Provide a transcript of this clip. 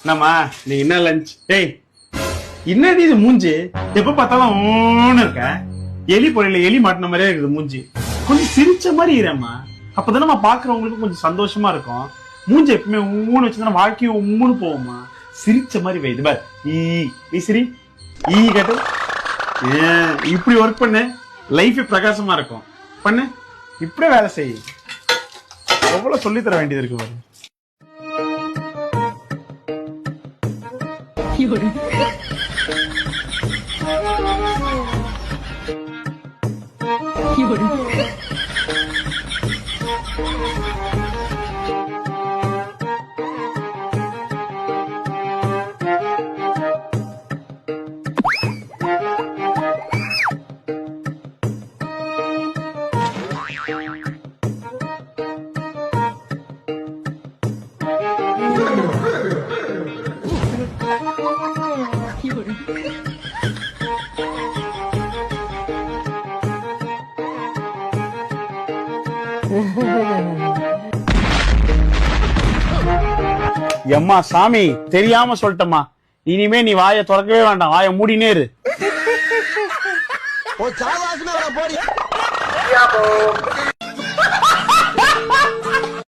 என்னம்மா நீ என்ன லஞ்ச்? டேய் என்னடி இது மூஞ்சி? எப்ப பார்த்தாலும் ஊன்னு இருக்க. எலி பொழில எலி மாட்டின மாதிரியே இருக்குது மூஞ்சி. கொஞ்சம் சிரிச்ச மாதிரி இருமா, அப்பதானே பாக்குறவங்களுக்கு கொஞ்சம் சந்தோஷமா இருக்கும். மூஞ்சி எப்பவுமே ஊன்னு வச்சுருந்தா வாழ்க்கையும் உம்முன்னு போவோமா. சிரிச்ச மாதிரி வை. இது பார், நீ சிரி, ஈ கேட்டு இப்படி ஒர்க் பண்ணு, லைஃபே பிரகாசமா இருக்கும். பண்ணு, இப்படியே வேலை செய். எவ்வளவு சொல்லி தர வேண்டியது இருக்கு பாரு. எம்மா சாமி, தெரியாம சொல்லிட்டம்மா. இனிமே நீ வாயை திறக்கவே வேண்டாம், வாயை மூடினே இரு.